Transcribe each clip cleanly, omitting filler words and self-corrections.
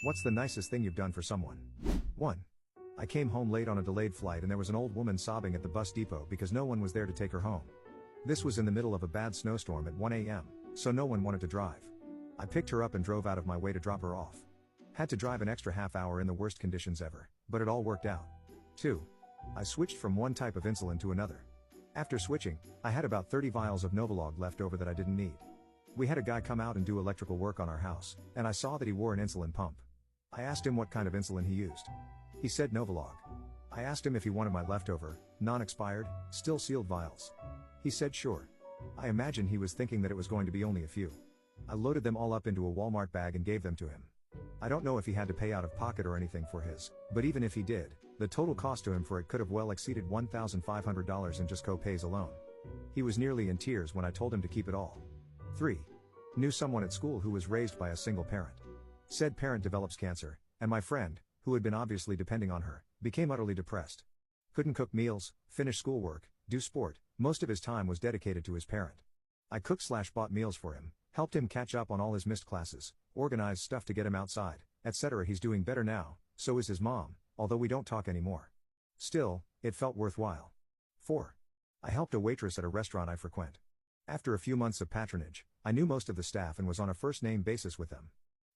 What's the nicest thing you've done for someone? 1. I came home late on a delayed flight and there was an old woman sobbing at the bus depot because no one was there to take her home. This was in the middle of a bad snowstorm at 1 a.m., so no one wanted to drive. I picked her up and drove out of my way to drop her off. Had to drive an extra half hour in the worst conditions ever, but it all worked out. 2. I switched from one type of insulin to another. After switching, I had about 30 vials of Novolog left over that I didn't need. We had a guy come out and do electrical work on our house, and I saw that he wore an insulin pump. I asked him what kind of insulin he used. He said Novolog. I asked him if he wanted my leftover, non-expired, still sealed vials. He said sure. I imagine he was thinking that it was going to be only a few. I loaded them all up into a Walmart bag and gave them to him. I don't know if he had to pay out of pocket or anything for his, but even if he did, the total cost to him for it could have well exceeded $1,500 in just co-pays alone. He was nearly in tears when I told him to keep it all. 3. Knew someone at school who was raised by a single parent. Said parent develops cancer, and my friend, who had been obviously depending on her, became utterly depressed. Couldn't cook meals, finish schoolwork, do sport, most of his time was dedicated to his parent. I cooked/bought meals for him, helped him catch up on all his missed classes, organized stuff to get him outside, etc. He's doing better now, so is his mom, although we don't talk anymore. Still, it felt worthwhile. 4. I helped a waitress at a restaurant I frequent. After a few months of patronage, I knew most of the staff and was on a first-name basis with them.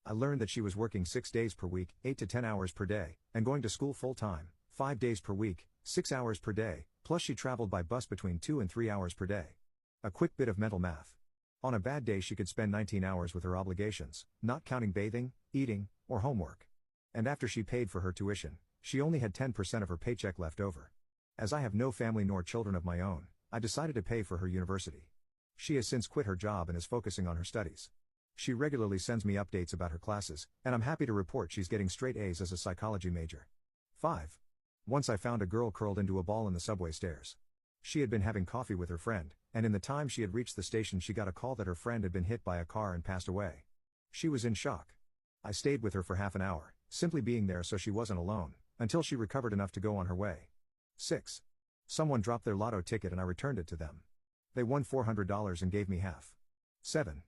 I learned that she was working 6 days per week, 8 to 10 hours per day, and going to school full-time, 5 days per week, 6 hours per day, plus she traveled by bus between 2 and 3 hours per day. A quick bit of mental math. On a bad day she could spend 19 hours with her obligations, not counting bathing, eating, or homework. And after she paid for her tuition, she only had 10% of her paycheck left over. As I have no family nor children of my own, I decided to pay for her university. She has since quit her job and is focusing on her studies. She regularly sends me updates about her classes, and I'm happy to report she's getting straight A's as a psychology major. 5. Once I found a girl curled into a ball in the subway stairs. She had been having coffee with her friend, and in the time she had reached the station she got a call that her friend had been hit by a car and passed away. She was in shock. I stayed with her for half an hour, simply being there so she wasn't alone, until she recovered enough to go on her way. 6. Someone dropped their lotto ticket and I returned it to them. They won $400 and gave me half. 7.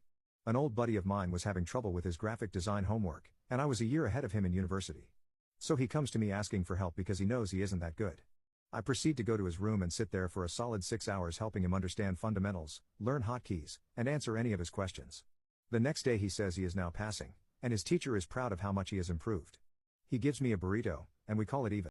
An old buddy of mine was having trouble with his graphic design homework, and I was a year ahead of him in university. So he comes to me asking for help because he knows he isn't that good. I proceed to go to his room and sit there for a solid 6 hours helping him understand fundamentals, learn hotkeys, and answer any of his questions. The next day he says he is now passing, and his teacher is proud of how much he has improved. He gives me a burrito, and we call it even.